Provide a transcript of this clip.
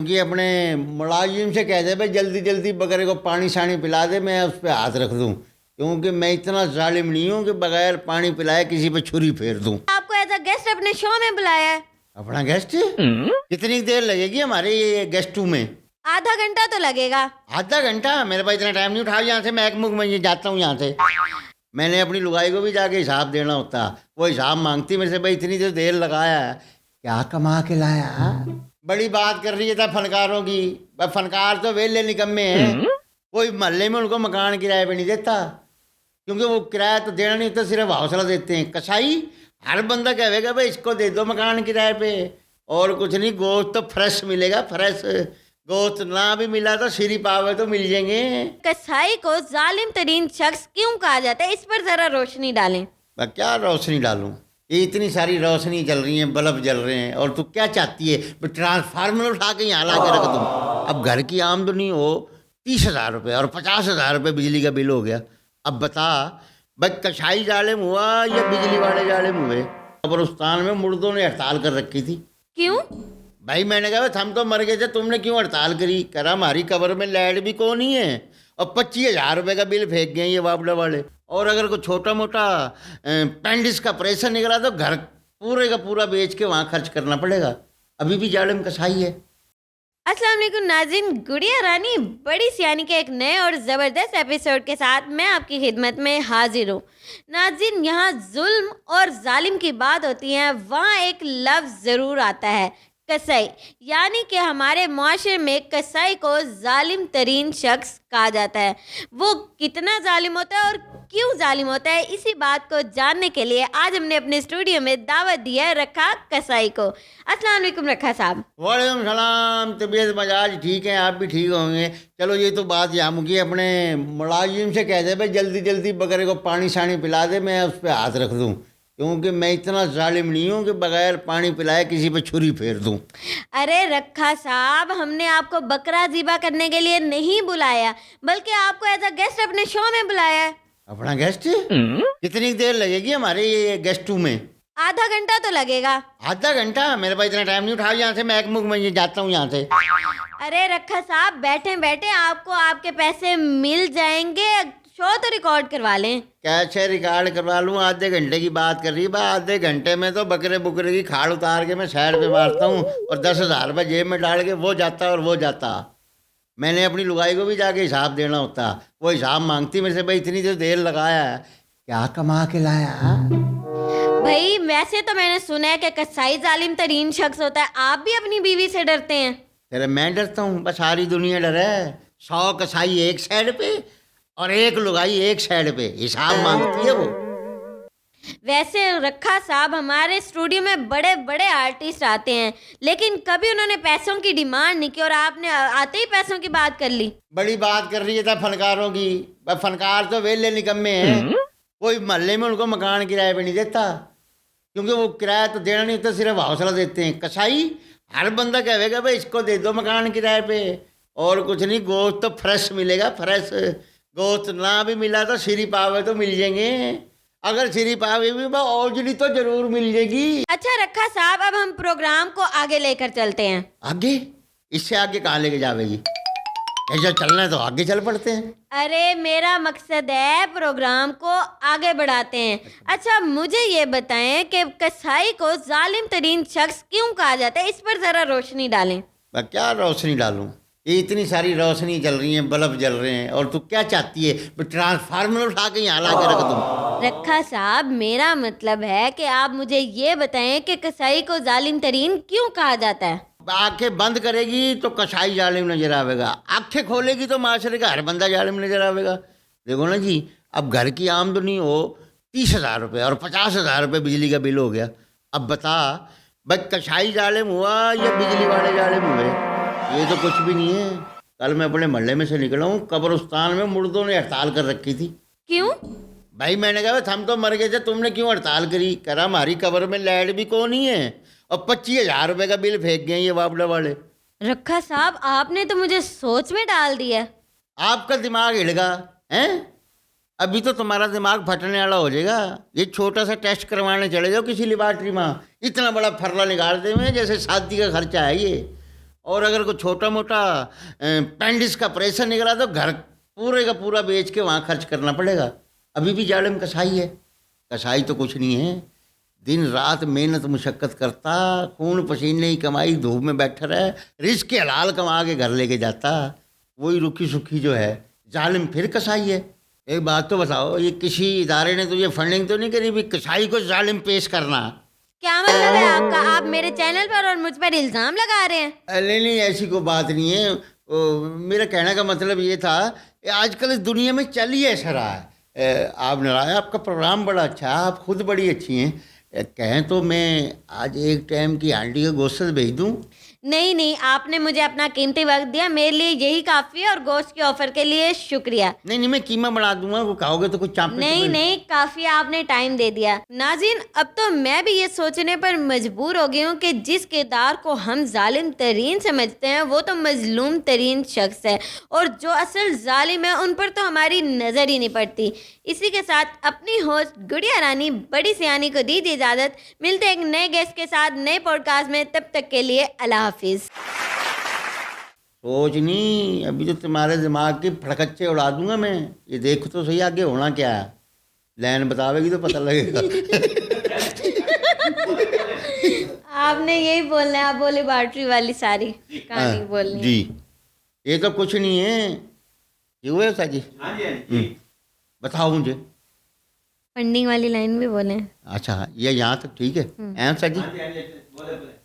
कि अपने मुलाजिम से कह दे भाई जल्दी जल्दी बकरे को पानी शानी पिला दे, मैं उस पर हाथ रख दूं, क्योंकि मैं इतना जालिम नहीं हूं कि बगैर पानी पिलाए किसी पे छुरी फेर दूं। आपको एज अ गेस्ट अपने शो में बुलाया है। अपना गेस्ट? कितनी देर लगेगी हमारे ये गेस्ट टू में? आधा घंटा तो लगेगा। आधा घंटा? मेरे पास इतना टाइम नहीं, उठाओ यहाँ से, मैं एक मुख में जाता हूँ यहाँ से। मैंने अपनी लुगाई को भी जाके हिसाब देना होता, वो हिसाब मांगती मेरे से, भाई इतनी देर लगाया है, क्या कमा के लाया? बड़ी बात कर रही है था फनकारों की। फनकार तो वेले निकम्मे हैं, कोई मोहल्ले में उनको मकान किराए पे नहीं देता, क्योंकि वो किराया तो देना नहीं होता, सिर्फ हौसला देते हैं। कसाई हर बंदा कहेगा भाई इसको दे दो मकान किराए पे, और कुछ नहीं, गोश्त तो फ्रेश मिलेगा, फ्रेश। गोश्त ना भी मिला तो श्री पावे तो मिल जाएंगे। कसाई को जालिम तरीन शख्स क्यों कहा जाता है, इस पर जरा रोशनी डालें। क्या रोशनी डालूं? ये इतनी सारी रोशनी जल रही है, बल्ब जल रहे हैं, और तू क्या चाहती है? ट्रांसफार्मर उठा के यहाँ ला के रख दूँ? अब घर की आमदनी हो 30,000 रुपये और 50,000 रुपये बिजली का बिल हो गया। अब बता भाई कसाई जालिम हुआ या बिजली वाले जालिम हुए? कब्रिस्तान में मुर्दों ने हड़ताल कर रखी थी। क्यों? भाई मैंने कहा हम तो मर गए थे, तुमने क्यों हड़ताल करी? कह रहा हमारी कब्र में लाइट भी कौन ही है, और 25,000 रुपये का बिल फेंक गए ये बाबला वाले। और अगर कोई छोटा मोटा पेंडिस का प्रेशर निकला तो घर पूरे का पूरा बेच के वहाँ खर्च करना पड़ेगा। अभी भी जालिम कसाई है। अस्सलाम वालेकुम नाज़रीन, गुड़िया रानी बड़ी सियानी के एक नए और ज़बरदस्त एपिसोड के साथ मैं आपकी खिदमत में हाजिर हूँ। नाज़रीन, यहाँ जुल्म और जालिम की बात होती है, वहाँ एक लफ्ज़ ज़रूर आता है, कसाई। यानी कि हमारे माशरे में कसाई को जालिम तरीन शख्स कहा जाता है। वो कितना जालिम होता है और क्यों जालिम होता है, इसी बात को जानने के लिए आज हमने अपने स्टूडियो में दावत दिया है रखा कसाई को। अस्सलाम वालेकुम रखा साहब। वालेकुम सलाम। तबीयत मजाज ठीक है, आप भी ठीक होंगे। चलो ये तो बात यहाँ मुकी, अपने मुलाजिम से कह दे भाई जल्दी जल्दी बकरे को पानी शानी पिला दे, मैं उस पर हाथ रख दूँ, क्योंकि मैं इतना जालिम नहीं हूँ कि बगैर पानी पिलाए किसी पे छुरी फेर दूँ। अरे रखा साहब, हमने आपको बकरा ज़िबा करने के लिए नहीं बुलाया, बल्कि आपको एज अ गेस्ट अपने शो में बुलाया है। अपना गेस्ट? कितनी देर लगेगी हमारे ये गेस्ट टू में? आधा घंटा तो लगेगा। आधा घंटा? मेरे पास इतना टाइम नहीं, उठाओ यहाँ से, मैं एक मुख में जाता हूँ यहाँ से। अरे रखा साहब, बैठे बैठे आपको आपके पैसे मिल जाएंगे, शो तो रिकॉर्ड करवा लें। कैसे रिकॉर्ड करवा लूँ? आधे घंटे की बात कर रही है। आधे घंटे में तो बकरे बुकरे की खाड़ उतार के मैं साइड पे मारता हूँ, और 10,000 रुपये जेब में डाल के वो जाता और वो जाता। मैंने अपनी लुगाई को भी जाके हिसाब देना होता, वो हिसाब मांगती मेरे से, भाई इतनी देर लगाया है, क्या कमा के लाया? भाई वैसे तो मैंने सुना है कि कसाई जालिम तरीन शख्स होता है, आप भी अपनी बीवी से डरते हैं? तेरे मैं डरता हूँ? बस सारी दुनिया डरे। 100 कसाई एक साइड पे और एक लुगाई एक साइड पे, हिसाब मांगती है वो। वैसे रखा साहब, हमारे स्टूडियो में बड़े बड़े आर्टिस्ट आते हैं, लेकिन कभी उन्होंने पैसों की डिमांड नहीं की, और आपने आते ही पैसों की बात कर ली। बड़ी बात कर रही है था फनकारों की। फनकार तो वेले निकम्मे हैं, कोई मोहल्ले में उनको मकान किराए पे नहीं देता, क्योंकि वो किराया तो देना नहीं होता, सिर्फ हौसला देते हैं। कसाई हर बंदा कहेगा भाई इसको दे दो मकान किराए पे, और कुछ नहीं, गोश्त तो फ्रेश मिलेगा, फ्रेश। गोश्त ना भी मिला तो श्री पावे तो मिल जाएंगे, अगर श्री पावे भी औजली तो जरूर मिल जाएगी। अच्छा रखा साहब, अब हम प्रोग्राम को आगे लेकर चलते हैं। आगे? इससे आगे कहाँ लेके जावेगी? ऐसा चलना है तो आगे चल पड़ते हैं। अरे मेरा मकसद है प्रोग्राम को आगे बढ़ाते हैं। अच्छा मुझे ये बताएं कि कसाई को जालिम तरीन शख्स क्यों कहा जाता है, इस पर जरा रोशनी डालें। क्या रोशनी डालूं? ये इतनी सारी रोशनी जल रही है, बल्ब जल रहे हैं, और तू क्या चाहती है? ट्रांसफार्मर उठा के यहाँ ला के रख दूँ? रखा साहब, मेरा मतलब है कि आप मुझे ये बताएं कि कसाई को जालिम तरीन क्यों कहा जाता है। आंखें बंद करेगी तो कसाई जालिम नजर आवेगा, आंखें खोलेगी तो माशरे का हर बंदा जालिम नजर आवेगा। देखो ना जी, अब घर की आमदनी हो 30,000 रुपये और 50,000 रुपये बिजली का बिल हो गया। अब बता भाई कसाई जालिम हुआ या बिजली वाले जालिम हुए? ये तो कुछ भी नहीं है। कल मैं अपने मोहल्ले में से निकला हूँ, कब्रिस्तान में मुर्दों ने हड़ताल कर रखी थी। क्यों? भाई मैंने कहा हम तो मर गए थे, तुमने क्यों हड़ताल करी? कह रहा हमारी कब्र में लाइट भी कौन ही है, और 25,000 रुपये का बिल फेंक गए ये बाबला वाले। रखा साहब, आपने तो मुझे सोच में डाल दिया। आपका दिमाग हिलेगा हैं? अभी तो तुम्हारा दिमाग फटने वाला हो जाएगा। ये छोटा सा टेस्ट करवाने चले जाओ किसी लेबॉर्ट्री में, इतना बड़ा फरला निकालते हुए जैसे शादी का खर्चा है ये। और अगर कोई छोटा मोटा पेंडिस का ऑपरेशन निकला तो घर पूरे का पूरा बेच के वहाँ खर्च करना पड़ेगा। अभी भी जाड़े में कसाई है। कसाई तो कुछ नहीं है, दिन रात मेहनत मुशक्क़त करता, खून पसीने की कमाई, धूप में बैठा रहे, रिस्क के हलाल कमा के घर लेके जाता, वही रुखी सुखी जो है जालिम फिर कसाई है। एक बात तो बताओ, ये किसी इदारे ने तुझे फंडिंग तो नहीं करी भी कसाई को जालिम पेश करना? क्या मतलब है आपका? आप मेरे चैनल पर और मुझ पर इल्ज़ाम लगा रहे हैं। अरे नहीं, ऐसी कोई बात नहीं है। मेरा कहने का मतलब ये था कि आजकल इस दुनिया में चल ही ऐसा रहा है। आप नाराज, आपका प्रोग्राम बड़ा अच्छा है, आप खुद बड़ी अच्छी हैं। कहें तो मैं आज एक टाइम की हांडी का गोश्त भेज दूं? नहीं नहीं, आपने मुझे अपना कीमती वक्त दिया, मेरे लिए यही काफ़ी है, और गोश्त के ऑफर के लिए शुक्रिया। नहीं नहीं, मैं कीमा बना दूंगा, वो खाओगे तो कुछ चाप नहीं नहीं, काफ़ी आपने टाइम दे दिया। नाज़रीन, अब तो मैं भी ये सोचने पर मजबूर हो गई हूँ कि जिस किरदार को हम जालिम तरीन समझते हैं वो तो मजलूम तरीन शख्स है, और जो असल जालिम है उन पर तो हमारी नज़र ही नहीं पड़ती। इसी के साथ अपनी होस्ट गुड़िया रानी बड़ी सियानी को दीजिए इजाज़त। मिलते हैं एक नए गेस्ट के साथ नए पॉडकास्ट में, तब तक के लिए अल्लाह हाफिज़। सोच नहीं, अभी तो तुम्हारे दिमाग के फड़कच्चे उड़ा दूंगा मैं। ये देखो तो सही आगे होना क्या है, लाइन बतावेगी तो पता लगेगा। आपने यही बोलना है, आप बोले बैटरी वाली सारी कहानी बोलनी जी। ये तो कुछ नहीं है, ये हुए उस्ताद जी? हाँ जी, हाँ जी। बताओ मुझे। फंडिंग वाली लाइन भी बोले। अच्छा, ये यहाँ तक ठीक है। उस्ताद जी हाँ जी, हाँ जी, बोले बोले।